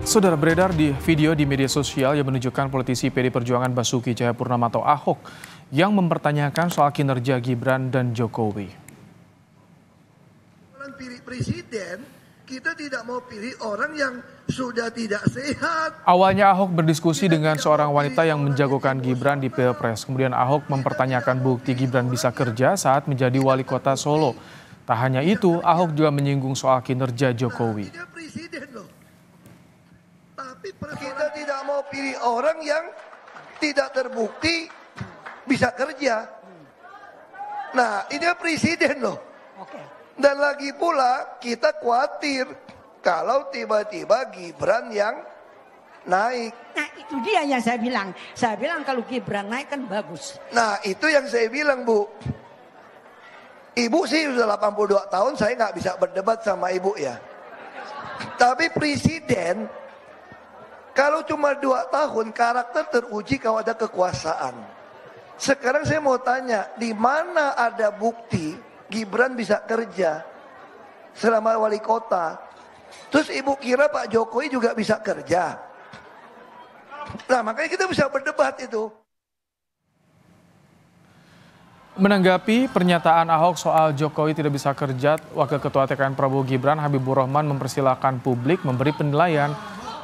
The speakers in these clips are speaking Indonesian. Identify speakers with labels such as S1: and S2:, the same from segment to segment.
S1: Saudara, beredar di video di media sosial yang menunjukkan politisi PD Perjuangan Basuki Cahayapurnama atau Ahok yang mempertanyakan soal kinerja Gibran dan Jokowi.
S2: Pilih presiden, kita tidak mau pilih orang yang sudah tidak sehat.
S1: Awalnya Ahok berdiskusi dengan seorang wanita yang menjagokan Gibran di Pilpres. Kemudian Ahok mempertanyakan bukti Gibran bisa kerja saat menjadi wali kota Solo. Tak hanya itu, Ahok juga menyinggung soal kinerja Jokowi.
S2: Dia presiden loh. Tapi kita tidak mau pilih orang yang tidak terbukti bisa kerja. Nah, ini presiden loh. Dan lagi pula kita khawatir kalau tiba-tiba Gibran yang naik.
S3: Nah, itu dia yang saya bilang. Saya bilang kalau Gibran naik kan bagus.
S2: Nah, itu yang saya bilang, Bu. Ibu sih sudah 82 tahun, saya nggak bisa berdebat sama ibu ya. Tapi presiden, kalau cuma 2 tahun, karakter teruji kalau ada kekuasaan. Sekarang saya mau tanya, di mana ada bukti Gibran bisa kerja selama wali kota? Terus ibu kira Pak Jokowi juga bisa kerja? Nah, makanya kita bisa berdebat itu.
S1: Menanggapi pernyataan Ahok soal Jokowi tidak bisa kerja, Wakil Ketua TKN Prabowo Gibran Habibur Rahman mempersilahkan publik memberi penilaian.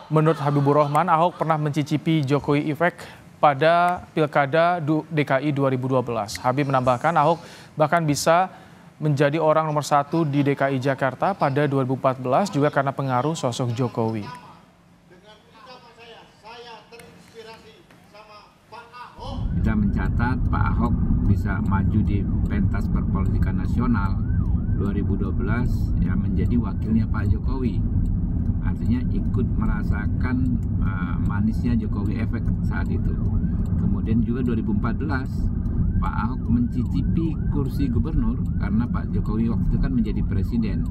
S1: Menurut Habibur Rahman, Ahok pernah mencicipi Jokowi efek pada Pilkada DKI 2012. Habib menambahkan Ahok bahkan bisa menjadi orang nomor 1 di DKI Jakarta pada 2014 juga karena pengaruh sosok Jokowi.
S4: Kita mencatat Pak Ahok bisa maju di pentas perpolitikan nasional 2012 yang menjadi wakilnya Pak Jokowi. Artinya ikut merasakan manisnya Jokowi efek saat itu. Kemudian juga 2014 Pak Ahok mencicipi kursi gubernur karena Pak Jokowi waktu itu kan menjadi presiden.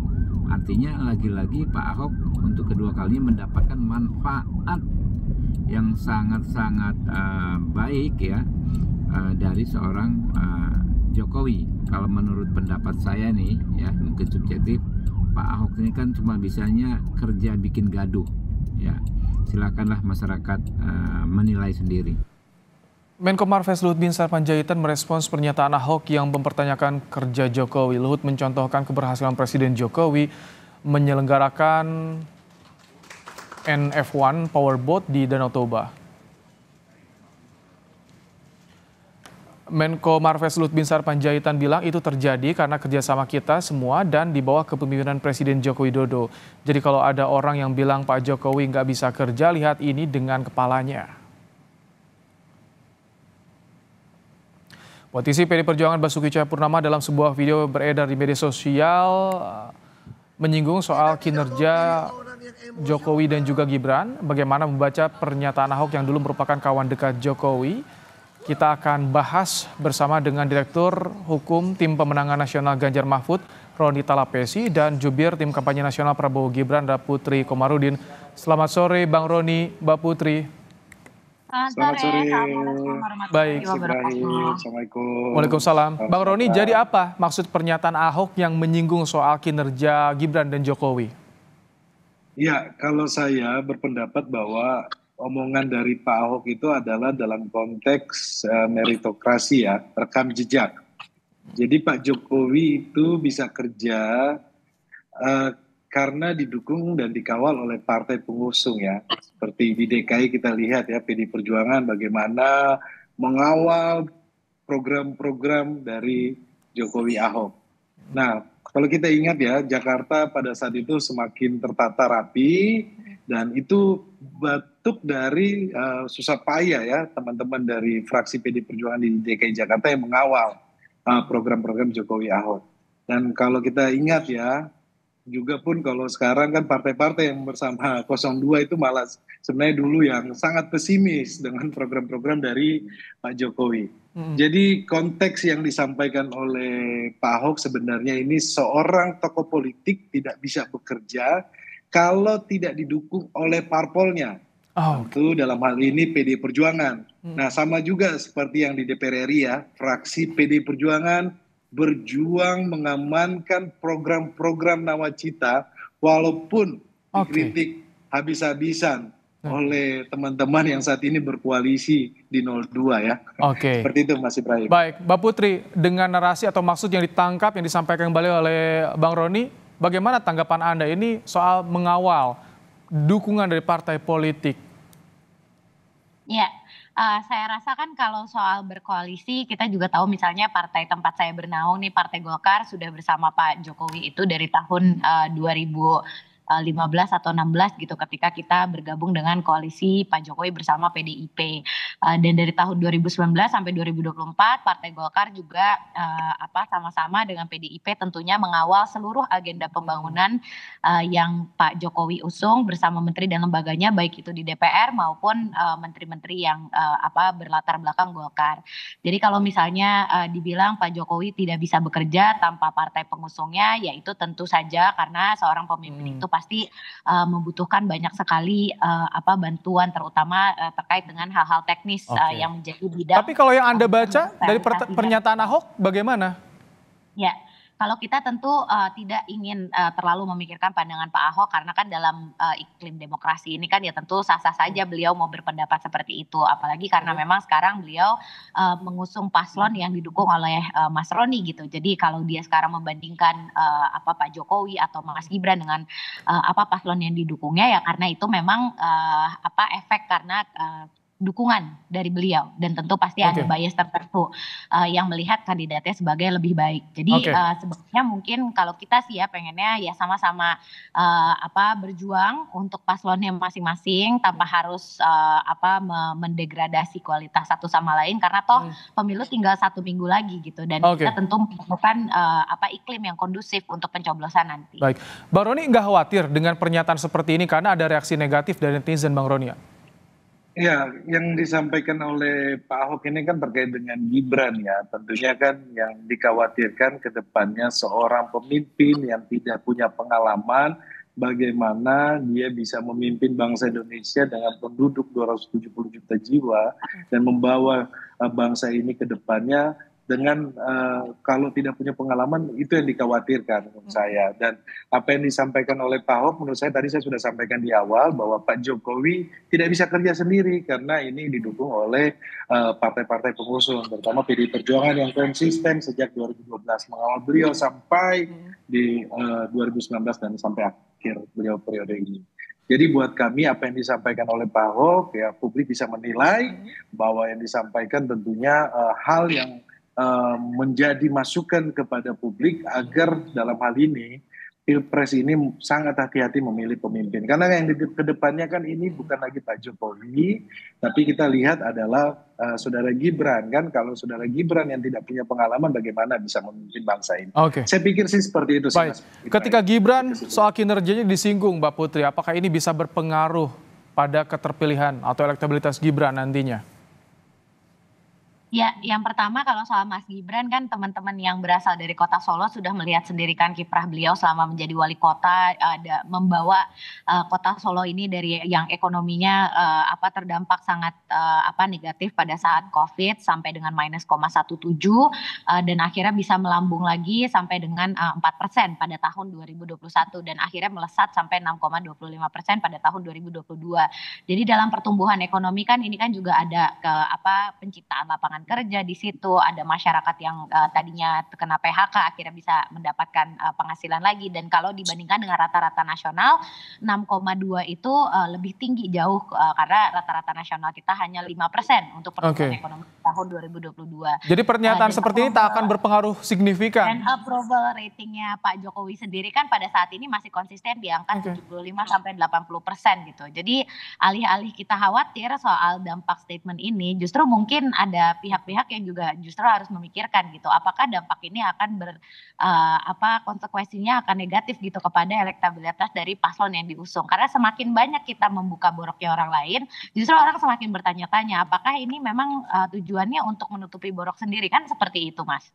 S4: Artinya lagi-lagi Pak Ahok untuk kedua kalinya mendapatkan manfaat yang sangat-sangat baik ya dari seorang Jokowi. Kalau menurut pendapat saya nih ya, mungkin subjektif, Pak Ahok ini kan cuma bisanya kerja bikin gaduh ya. Silakanlah masyarakat menilai sendiri.
S1: Menko Marves Luhut Binsar Panjaitan merespons pernyataan Ahok yang mempertanyakan kerja Jokowi. Luhut mencontohkan keberhasilan Presiden Jokowi menyelenggarakan NF1 Powerboat di Danau Toba. Menko Marves Luhut Binsar Panjaitan bilang itu terjadi karena kerjasama kita semua dan di bawah kepemimpinan Presiden Joko Widodo. Jadi kalau ada orang yang bilang Pak Jokowi nggak bisa kerja, lihat ini dengan kepalanya. Politisi PD Perjuangan Basuki Cahayapurnama dalam sebuah video beredar di media sosial menyinggung soal kinerja Jokowi dan juga Gibran. Bagaimana membaca pernyataan Ahok yang dulu merupakan kawan dekat Jokowi? Kita akan bahas bersama dengan Direktur Hukum Tim Pemenangan Nasional Ganjar Mahfud, Roni Talapesi, dan Jubir Tim Kampanye Nasional Prabowo Gibran, Putri Komarudin. Selamat sore Bang Roni, Mbak Putri.
S5: Selamat sore.
S1: Baik.
S5: Assalamualaikum.
S1: Waalaikumsalam. Bang Roni, jadi apa maksud pernyataan Ahok yang menyinggung soal kinerja Gibran dan Jokowi?
S5: Ya, kalau saya berpendapat bahwa omongan dari Pak Ahok itu adalah dalam konteks meritokrasi ya, rekam jejak. Jadi Pak Jokowi itu bisa kerja karena didukung dan dikawal oleh partai pengusung ya. Seperti di DKI kita lihat ya, PD Perjuangan bagaimana mengawal program-program dari Jokowi Ahok. Nah, kalau kita ingat ya, Jakarta pada saat itu semakin tertata rapi dan itu batuk dari susah payah ya teman-teman dari fraksi PD Perjuangan di DKI Jakarta yang mengawal program-program Jokowi Ahok. Dan kalau kita ingat ya, juga pun kalau sekarang kan partai-partai yang bersama 02 itu malah sebenarnya dulu yang sangat pesimis dengan program-program dari Pak Jokowi. Jadi konteks yang disampaikan oleh Pak Ahok sebenarnya ini seorang tokoh politik tidak bisa bekerja kalau tidak didukung oleh parpolnya. Itu dalam hal ini PD Perjuangan. Nah, sama juga seperti yang di DPR RI ya, fraksi PD Perjuangan berjuang mengamankan program-program nawacita walaupun dikritik habis-habisan oleh teman-teman yang saat ini berkoalisi di 02 ya.
S1: Oke.
S5: Seperti itu Mas Ibrahim.
S1: Baik, Mbak Putri, dengan narasi atau maksud yang ditangkap, yang disampaikan kembali oleh Bang Roni, bagaimana tanggapan Anda ini soal mengawal dukungan dari partai politik?
S6: Ya, saya rasa kan kalau soal berkoalisi, kita juga tahu misalnya partai tempat saya bernaung nih, Partai Golkar sudah bersama Pak Jokowi itu dari tahun 2015 atau 16 gitu ketika kita bergabung dengan koalisi Pak Jokowi bersama PDIP. Dan dari tahun 2019 sampai 2024 Partai Golkar juga sama-sama dengan PDIP tentunya mengawal seluruh agenda pembangunan yang Pak Jokowi usung bersama menteri dan lembaganya, baik itu di DPR maupun menteri-menteri yang berlatar belakang Golkar. Jadi kalau misalnya dibilang Pak Jokowi tidak bisa bekerja tanpa partai pengusungnya, ya itu tentu saja karena seorang pemimpin itu pasti membutuhkan banyak sekali bantuan terutama terkait dengan hal-hal teknis yang menjadi bidang.
S1: Tapi kalau yang Anda baca dari pernyataan Ahok bagaimana?
S6: Ya, kalau kita tentu tidak ingin terlalu memikirkan pandangan Pak Ahok karena kan dalam iklim demokrasi ini kan ya tentu sah-sah saja beliau mau berpendapat seperti itu. Apalagi karena memang sekarang beliau mengusung paslon yang didukung oleh Mas Roni gitu. Jadi kalau dia sekarang membandingkan Pak Jokowi atau Mas Gibran dengan paslon yang didukungnya, ya karena itu memang efek karena dukungan dari beliau dan tentu pasti ada bias tertentu yang melihat kandidatnya sebagai lebih baik. Jadi sebenarnya mungkin kalau kita sih ya pengennya ya sama-sama berjuang untuk paslonnya masing-masing tanpa harus mendegradasi kualitas satu sama lain karena toh pemilu tinggal 1 minggu lagi gitu dan kita tentu membutuhkan iklim yang kondusif untuk pencoblosan nanti.
S1: Baik, Bang Roni nggak khawatir dengan pernyataan seperti ini karena ada reaksi negatif dari netizen, Bang Roni?
S5: Ya, yang disampaikan oleh Pak Ahok ini kan terkait dengan Gibran ya. Tentunya kan yang dikhawatirkan ke depannya seorang pemimpin yang tidak punya pengalaman, bagaimana dia bisa memimpin bangsa Indonesia dengan penduduk 270 juta jiwa dan membawa bangsa ini ke depannya dengan kalau tidak punya pengalaman, itu yang dikhawatirkan menurut saya. Dan apa yang disampaikan oleh Pak Ahok menurut saya tadi saya sudah sampaikan di awal bahwa Pak Jokowi tidak bisa kerja sendiri karena ini didukung oleh partai-partai pengusung terutama PDI Perjuangan yang konsisten sejak 2012 mengawal beliau sampai di 2019 dan sampai akhir beliau periode ini. Jadi buat kami apa yang disampaikan oleh Pak Ahok ya publik bisa menilai bahwa yang disampaikan tentunya hal yang menjadi masukan kepada publik agar dalam hal ini Pilpres ini sangat hati-hati memilih pemimpin. Karena yang di kedepannya kan ini bukan lagi Pak Jokowi, tapi kita lihat adalah Saudara Gibran kan. Kalau Saudara Gibran yang tidak punya pengalaman bagaimana bisa memimpin bangsa ini. Saya pikir sih seperti itu.
S1: Baik. Ketika Gibran soal kinerjanya disinggung Mbak Putri, apakah ini bisa berpengaruh pada keterpilihan atau elektabilitas Gibran nantinya?
S6: Ya, yang pertama kalau soal Mas Gibran kan teman-teman yang berasal dari kota Solo sudah melihat sendiri kan kiprah beliau selama menjadi wali kota, ada membawa kota Solo ini dari yang ekonominya terdampak sangat negatif pada saat COVID sampai dengan -17 dan akhirnya bisa melambung lagi sampai dengan 4% pada tahun 2021 dan akhirnya melesat sampai 6,25% pada tahun 2022. Jadi dalam pertumbuhan ekonomi kan ini kan juga ada penciptaan lapangan kerja di situ, ada masyarakat yang tadinya terkena PHK akhirnya bisa mendapatkan penghasilan lagi dan kalau dibandingkan dengan rata-rata nasional 6,2 itu lebih tinggi jauh karena rata-rata nasional kita hanya 5% untuk pertumbuhan ekonomi tahun 2022.
S1: Jadi pernyataan seperti ini tak akan berpengaruh signifikan.
S6: Dan approval ratingnya Pak Jokowi sendiri kan pada saat ini masih konsisten di angka 75-80% gitu. Jadi alih-alih kita khawatir soal dampak statement ini, justru mungkin ada pihak-pihak yang juga justru harus memikirkan gitu, apakah dampak ini akan konsekuensinya akan negatif gitu kepada elektabilitas dari paslon yang diusung. Karena semakin banyak kita membuka boroknya orang lain, justru orang semakin bertanya-tanya, apakah ini memang tujuannya untuk menutupi borok sendiri, kan seperti itu, Mas.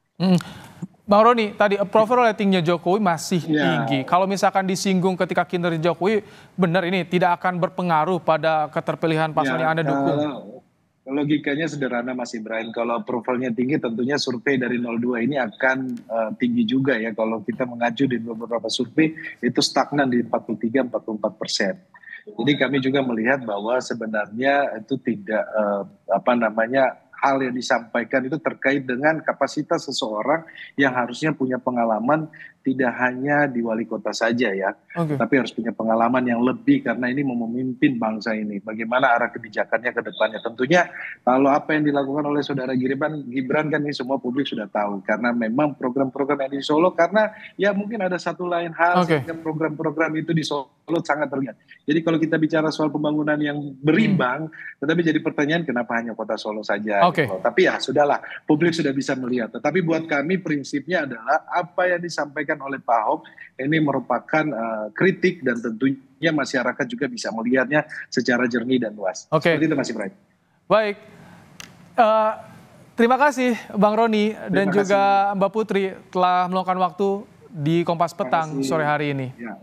S1: Bang Roni, tadi approval ratingnya Jokowi masih tinggi. Kalau misalkan disinggung ketika kinerja Jokowi, benar ini tidak akan berpengaruh pada keterpilihan paslon yang Anda dukung?
S5: Logikanya sederhana Mas Ibrahim, kalau approvalnya tinggi tentunya survei dari 02 ini akan tinggi juga ya. Kalau kita mengacu di beberapa survei itu stagnan di 43-44%. Jadi kami juga melihat bahwa sebenarnya itu tidak hal yang disampaikan itu terkait dengan kapasitas seseorang yang harusnya punya pengalaman tidak hanya di wali kota saja ya, tapi harus punya pengalaman yang lebih karena ini mau memimpin bangsa ini. Bagaimana arah kebijakannya ke depannya. Tentunya kalau apa yang dilakukan oleh saudara Gibran kan ini semua publik sudah tahu karena memang program-program yang di Solo karena ya mungkin ada satu lain hal sehingga program-program itu di Solo sangat terlihat. Jadi kalau kita bicara soal pembangunan yang berimbang, tetapi jadi pertanyaan kenapa hanya kota Solo saja. Gitu. Tapi ya sudahlah, publik sudah bisa melihat. Tetapi buat kami prinsipnya adalah apa yang disampaikan oleh Pak Ahok ini merupakan kritik dan tentunya masyarakat juga bisa melihatnya secara jernih dan luas. Seperti itu Mas Ibrahim.
S1: Baik, terima kasih Bang Roni dan juga Mbak Putri telah meluangkan waktu di Kompas Petang sore hari ini.
S5: Ya.